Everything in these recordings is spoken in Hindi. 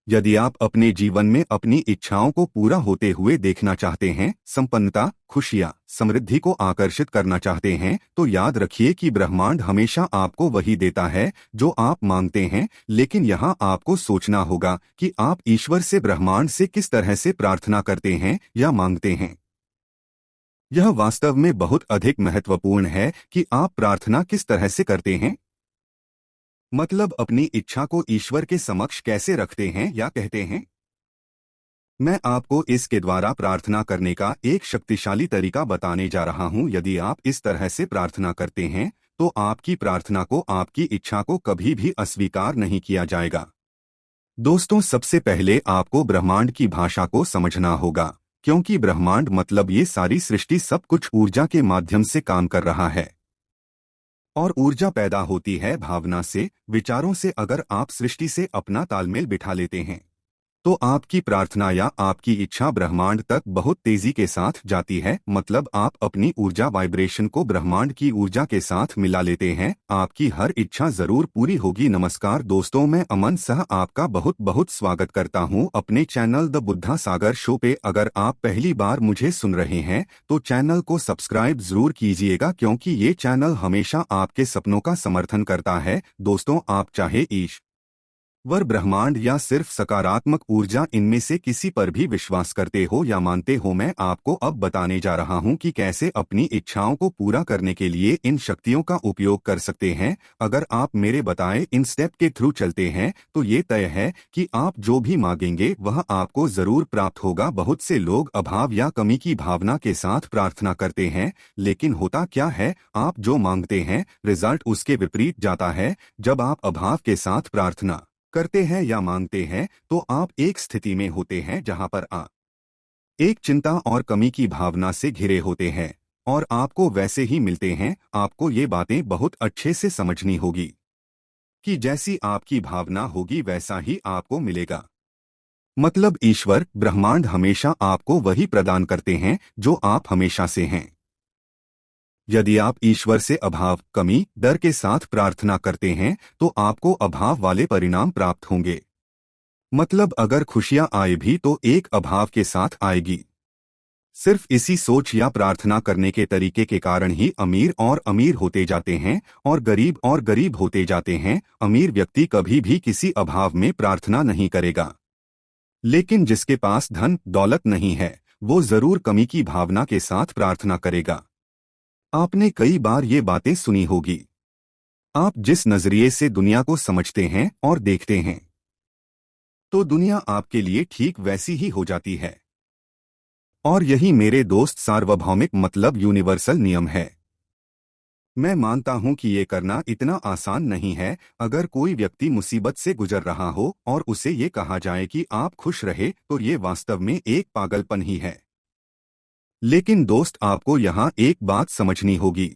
यदि आप अपने जीवन में अपनी इच्छाओं को पूरा होते हुए देखना चाहते हैं, संपन्नता, खुशियां, समृद्धि को आकर्षित करना चाहते हैं, तो याद रखिए कि ब्रह्मांड हमेशा आपको वही देता है जो आप मांगते हैं। लेकिन यहाँ आपको सोचना होगा कि आप ईश्वर से, ब्रह्मांड से किस तरह से प्रार्थना करते हैं या मांगते हैं। यह वास्तव में बहुत अधिक महत्वपूर्ण है कि आप प्रार्थना किस तरह से करते हैं। मतलब अपनी इच्छा को ईश्वर के समक्ष कैसे रखते हैं या कहते हैं। मैं आपको इसके द्वारा प्रार्थना करने का एक शक्तिशाली तरीका बताने जा रहा हूं। यदि आप इस तरह से प्रार्थना करते हैं तो आपकी प्रार्थना को, आपकी इच्छा को कभी भी अस्वीकार नहीं किया जाएगा। दोस्तों, सबसे पहले आपको ब्रह्मांड की भाषा को समझना होगा, क्योंकि ब्रह्मांड मतलब ये सारी सृष्टि सब कुछ ऊर्जा के माध्यम से काम कर रहा है। और ऊर्जा पैदा होती है भावना से, विचारों से। अगर आप सृष्टि से अपना तालमेल बिठा लेते हैं तो आपकी प्रार्थना या आपकी इच्छा ब्रह्मांड तक बहुत तेजी के साथ जाती है। मतलब आप अपनी ऊर्जा, वाइब्रेशन को ब्रह्मांड की ऊर्जा के साथ मिला लेते हैं। आपकी हर इच्छा जरूर पूरी होगी। नमस्कार दोस्तों, मैं अमन सह आपका बहुत बहुत स्वागत करता हूं अपने channel the Buddha Sagar show पे। अगर आप पहली बार मुझे सुन रहे हैं तो चैनल को सब्सक्राइब जरूर कीजिएगा, क्योंकि ये चैनल हमेशा आपके सपनों का समर्थन करता है। दोस्तों, आप चाहे वर, ब्रह्मांड या सिर्फ सकारात्मक ऊर्जा, इनमें से किसी पर भी विश्वास करते हो या मानते हो, मैं आपको अब बताने जा रहा हूं कि कैसे अपनी इच्छाओं को पूरा करने के लिए इन शक्तियों का उपयोग कर सकते हैं। अगर आप मेरे बताए इन स्टेप के थ्रू चलते हैं तो ये तय है कि आप जो भी मांगेंगे वह आपको जरूर प्राप्त होगा। बहुत से लोग अभाव या कमी की भावना के साथ प्रार्थना करते हैं, लेकिन होता क्या है, आप जो मांगते हैं रिजल्ट उसके विपरीत जाता है। जब आप अभाव के साथ प्रार्थना करते हैं या मांगते हैं तो आप एक स्थिति में होते हैं जहां पर आप एक चिंता और कमी की भावना से घिरे होते हैं, और आपको वैसे ही मिलते हैं। आपको ये बातें बहुत अच्छे से समझनी होगी कि जैसी आपकी भावना होगी वैसा ही आपको मिलेगा। मतलब ईश्वर, ब्रह्मांड हमेशा आपको वही प्रदान करते हैं जो आप हमेशा से हैं। यदि आप ईश्वर से अभाव, कमी, डर के साथ प्रार्थना करते हैं तो आपको अभाव वाले परिणाम प्राप्त होंगे। मतलब अगर खुशियां आए भी तो एक अभाव के साथ आएगी। सिर्फ इसी सोच या प्रार्थना करने के तरीके के कारण ही अमीर और अमीर होते जाते हैं और गरीब होते जाते हैं। अमीर व्यक्ति कभी भी किसी अभाव में प्रार्थना नहीं करेगा, लेकिन जिसके पास धन दौलत नहीं है वो जरूर कमी की भावना के साथ प्रार्थना करेगा। आपने कई बार ये बातें सुनी होगी। आप जिस नजरिए से दुनिया को समझते हैं और देखते हैं तो दुनिया आपके लिए ठीक वैसी ही हो जाती है। और यही मेरे दोस्त सार्वभौमिक, मतलब यूनिवर्सल नियम है। मैं मानता हूं कि ये करना इतना आसान नहीं है। अगर कोई व्यक्ति मुसीबत से गुजर रहा हो और उसे ये कहा जाए कि आप खुश रहे तो ये वास्तव में एक पागलपन ही है। लेकिन दोस्त, आपको यहाँ एक बात समझनी होगी।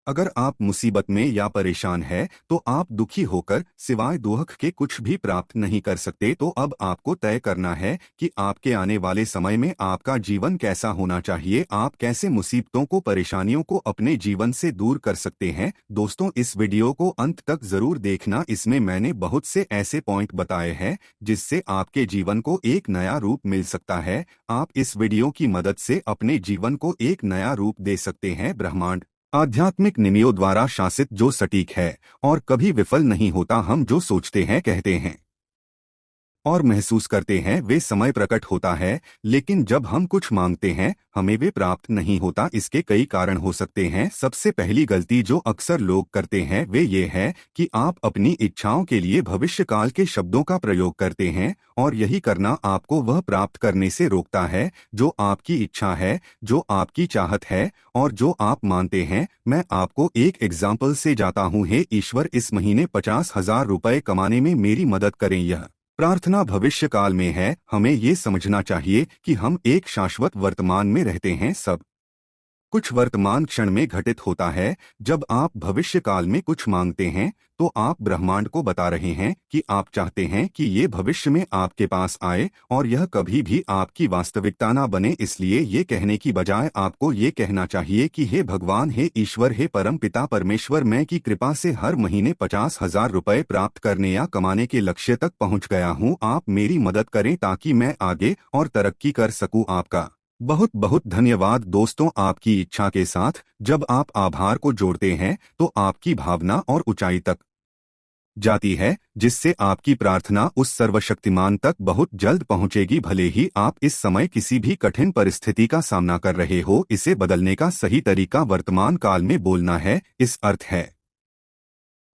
अगर आप मुसीबत में या परेशान है तो आप दुखी होकर सिवाय दुख के कुछ भी प्राप्त नहीं कर सकते। तो अब आपको तय करना है कि आपके आने वाले समय में आपका जीवन कैसा होना चाहिए। आप कैसे मुसीबतों को, परेशानियों को अपने जीवन से दूर कर सकते हैं। दोस्तों, इस वीडियो को अंत तक जरूर देखना। इसमें मैंने बहुत से ऐसे पॉइंट बताए हैं जिससे आपके जीवन को एक नया रूप मिल सकता है। आप इस वीडियो की मदद से अपने जीवन को एक नया रूप दे सकते हैं। ब्रह्मांड, आध्यात्मिक नियमों द्वारा शासित, जो सटीक है और कभी विफल नहीं होता। हम जो सोचते हैं, कहते हैं और महसूस करते हैं वे समय प्रकट होता है, लेकिन जब हम कुछ मांगते हैं हमें वे प्राप्त नहीं होता। इसके कई कारण हो सकते हैं। सबसे पहली गलती जो अक्सर लोग करते हैं वे ये है कि आप अपनी इच्छाओं के लिए भविष्यकाल के शब्दों का प्रयोग करते हैं, और यही करना आपको वह प्राप्त करने से रोकता है जो आपकी इच्छा है, जो आपकी चाहत है और जो आप मानते हैं। मैं आपको एक एग्जाम्पल से जाता हूँ। हे ईश्वर, इस महीने 50,000 रुपए कमाने में मेरी मदद करें। यह प्रार्थना भविष्य काल में है। हमें ये समझना चाहिए कि हम एक शाश्वत वर्तमान में रहते हैं। सब कुछ वर्तमान क्षण में घटित होता है। जब आप भविष्य काल में कुछ मांगते हैं तो आप ब्रह्मांड को बता रहे हैं कि आप चाहते हैं कि ये भविष्य में आपके पास आए और यह कभी भी आपकी वास्तविकता ना बने। इसलिए ये कहने की बजाय आपको ये कहना चाहिए कि हे भगवान, हे ईश्वर, हे परम पिता परमेश्वर, मैं की कृपा से हर महीने 50,000 रुपए प्राप्त करने या कमाने के लक्ष्य तक पहुंच गया हूं। आप मेरी मदद करें ताकि मैं आगे और तरक्की कर सकूं। आपका बहुत बहुत धन्यवाद। दोस्तों, आपकी इच्छा के साथ जब आप आभार को जोड़ते हैं तो आपकी भावना और ऊंचाई तक जाती है, जिससे आपकी प्रार्थना उस सर्वशक्तिमान तक बहुत जल्द पहुंचेगी। भले ही आप इस समय किसी भी कठिन परिस्थिति का सामना कर रहे हो, इसे बदलने का सही तरीका वर्तमान काल में बोलना है। इस अर्थ है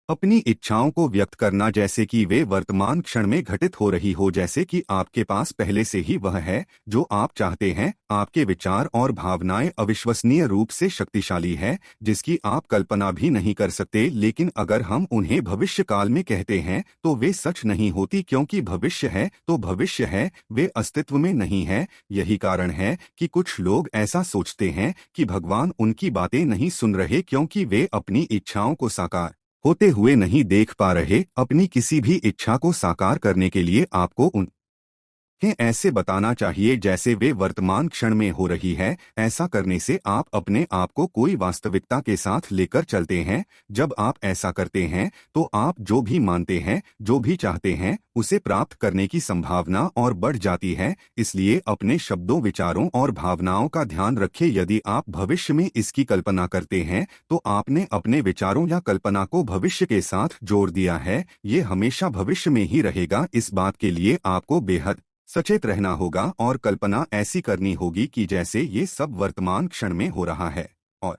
अपनी इच्छाओं को व्यक्त करना जैसे कि वे वर्तमान क्षण में घटित हो रही हो, जैसे कि आपके पास पहले से ही वह है जो आप चाहते हैं। आपके विचार और भावनाएं अविश्वसनीय रूप से शक्तिशाली है, जिसकी आप कल्पना भी नहीं कर सकते। लेकिन अगर हम उन्हें भविष्य काल में कहते हैं तो वे सच नहीं होती, क्योंकि भविष्य है तो भविष्य है, वे अस्तित्व में नहीं है। यही कारण है कि कुछ लोग ऐसा सोचते हैं कि भगवान उनकी बातें नहीं सुन रहे, क्योंकि वे अपनी इच्छाओं को साकार होते हुए नहीं देख पा रहे। अपनी किसी भी इच्छा को साकार करने के लिए आपको उन्हें ऐसे बताना चाहिए जैसे वे वर्तमान क्षण में हो रही है। ऐसा करने से आप अपने आप को कोई वास्तविकता के साथ लेकर चलते हैं। जब आप ऐसा करते हैं तो आप जो भी मानते हैं, जो भी चाहते हैं, उसे प्राप्त करने की संभावना और बढ़ जाती है। इसलिए अपने शब्दों, विचारों और भावनाओं का ध्यान रखें। यदि आप भविष्य में इसकी कल्पना करते हैं तो आपने अपने विचारों या कल्पना को भविष्य के साथ जोड़ दिया है। ये हमेशा भविष्य में ही रहेगा। इस बात के लिए आपको बेहद सचेत रहना होगा और कल्पना ऐसी करनी होगी कि जैसे ये सब वर्तमान क्षण में हो रहा है। और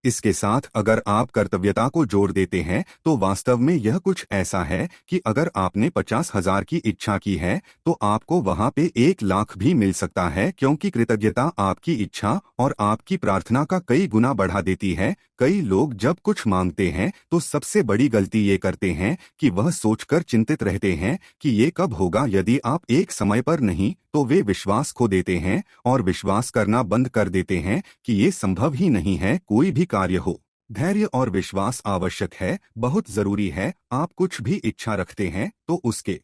इसके साथ अगर आप कर्तव्यता को जोड़ देते हैं तो वास्तव में यह कुछ ऐसा है कि अगर आपने 50,000 की इच्छा की है तो आपको वहां पे 1,00,000 भी मिल सकता है, क्योंकि कृतज्ञता आपकी इच्छा और आपकी प्रार्थना का कई गुना बढ़ा देती है। कई लोग जब कुछ मांगते हैं तो सबसे बड़ी गलती ये करते हैं कि वह सोचकर चिंतित रहते हैं कि ये कब होगा। यदि आप एक समय पर नहीं तो वे विश्वास खो देते हैं और विश्वास करना बंद कर देते हैं कि ये संभव ही नहीं है। कोई भी कार्य हो, धैर्य और विश्वास आवश्यक है, बहुत जरूरी है। आप कुछ भी इच्छा रखते हैं तो उसके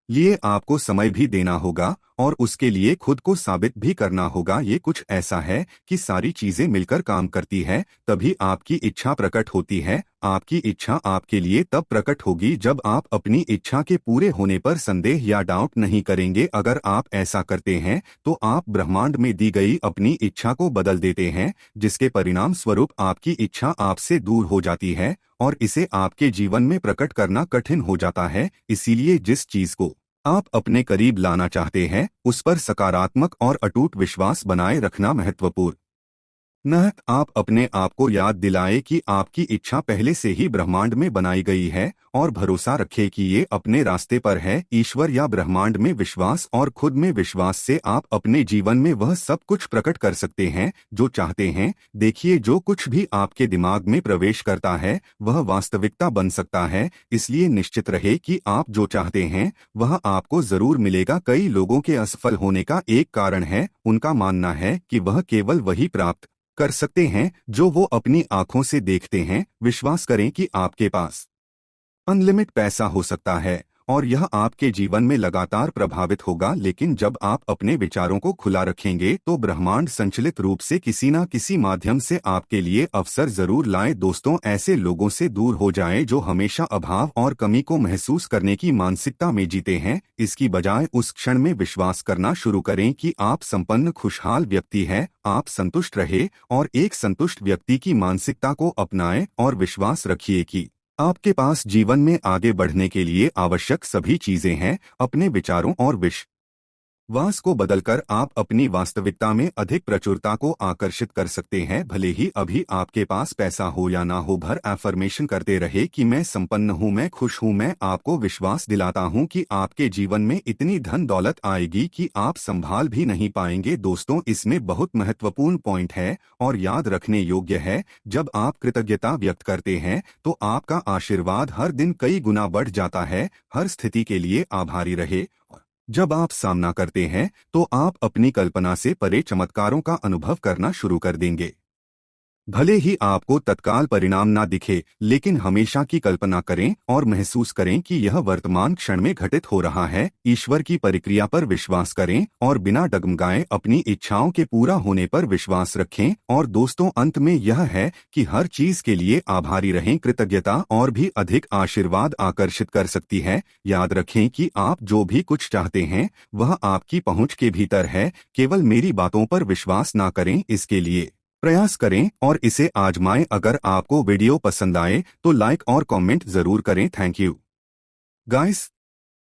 लिए आपको समय भी देना होगा और उसके लिए खुद को साबित भी करना होगा। ये कुछ ऐसा है कि सारी चीजें मिलकर काम करती है, तभी आपकी इच्छा प्रकट होती है। आपकी इच्छा आपके लिए तब प्रकट होगी जब आप अपनी इच्छा के पूरे होने पर संदेह या डाउट नहीं करेंगे। अगर आप ऐसा करते हैं तो आप ब्रह्मांड में दी गई अपनी इच्छा को बदल देते हैं, जिसके परिणाम स्वरूप आपकी इच्छा आपसे दूर हो जाती है और इसे आपके जीवन में प्रकट करना कठिन हो जाता है। इसीलिए जिस चीज को आप अपने करीब लाना चाहते हैं उस पर सकारात्मक और अटूट विश्वास बनाए रखना महत्वपूर्ण न। आप अपने आप को याद दिलाएं कि आपकी इच्छा पहले से ही ब्रह्मांड में बनाई गई है और भरोसा रखें कि ये अपने रास्ते पर है। ईश्वर या ब्रह्मांड में विश्वास और खुद में विश्वास से आप अपने जीवन में वह सब कुछ प्रकट कर सकते हैं जो चाहते हैं। देखिए, जो कुछ भी आपके दिमाग में प्रवेश करता है वह वास्तविकता बन सकता है। इसलिए निश्चित रहे कि आप जो चाहते हैं वह आपको जरूर मिलेगा। कई लोगों के असफल होने का एक कारण है उनका मानना है कि वह केवल वही प्राप्त कर सकते हैं जो वो अपनी आंखों से देखते हैं। विश्वास करें कि आपके पास अनलिमिट पैसा हो सकता है और यह आपके जीवन में लगातार प्रभावित होगा, लेकिन जब आप अपने विचारों को खुला रखेंगे तो ब्रह्मांड संचलित रूप से किसी न किसी माध्यम से आपके लिए अवसर जरूर लाए। दोस्तों, ऐसे लोगों से दूर हो जाएं जो हमेशा अभाव और कमी को महसूस करने की मानसिकता में जीते हैं। इसकी बजाय उस क्षण में विश्वास करना शुरू करें कि आप संपन्न खुशहाल व्यक्ति हैं। आप संतुष्ट रहे और एक संतुष्ट व्यक्ति की मानसिकता को अपनाएं और विश्वास रखिए कि आपके पास जीवन में आगे बढ़ने के लिए आवश्यक सभी चीजें हैं। अपने विचारों और वास को बदलकर आप अपनी वास्तविकता में अधिक प्रचुरता को आकर्षित कर सकते हैं। भले ही अभी आपके पास पैसा हो या ना हो, भर एफर्मेशन करते रहे कि मैं संपन्न हूं, मैं खुश हूं। मैं आपको विश्वास दिलाता हूं कि आपके जीवन में इतनी धन दौलत आएगी कि आप संभाल भी नहीं पाएंगे। दोस्तों, इसमें बहुत महत्वपूर्ण पॉइंट है और याद रखने योग्य है। जब आप कृतज्ञता व्यक्त करते हैं तो आपका आशीर्वाद हर दिन कई गुना बढ़ जाता है। हर स्थिति के लिए आभारी रहे। जब आप सामना करते हैं तो आप अपनी कल्पना से परे चमत्कारों का अनुभव करना शुरू कर देंगे। भले ही आपको तत्काल परिणाम ना दिखे, लेकिन हमेशा की कल्पना करें और महसूस करें कि यह वर्तमान क्षण में घटित हो रहा है। ईश्वर की प्रक्रिया पर विश्वास करें और बिना डगमगाए अपनी इच्छाओं के पूरा होने पर विश्वास रखें। और दोस्तों, अंत में यह है कि हर चीज के लिए आभारी रहें। कृतज्ञता और भी अधिक आशीर्वाद आकर्षित कर सकती है। याद रखें कि आप जो भी कुछ चाहते हैं वह आपकी पहुंच के भीतर है। केवल मेरी बातों पर विश्वास ना करें, इसके लिए प्रयास करें और इसे आजमाएं। अगर आपको वीडियो पसंद आए तो लाइक और कमेंट जरूर करें। Thank you guys.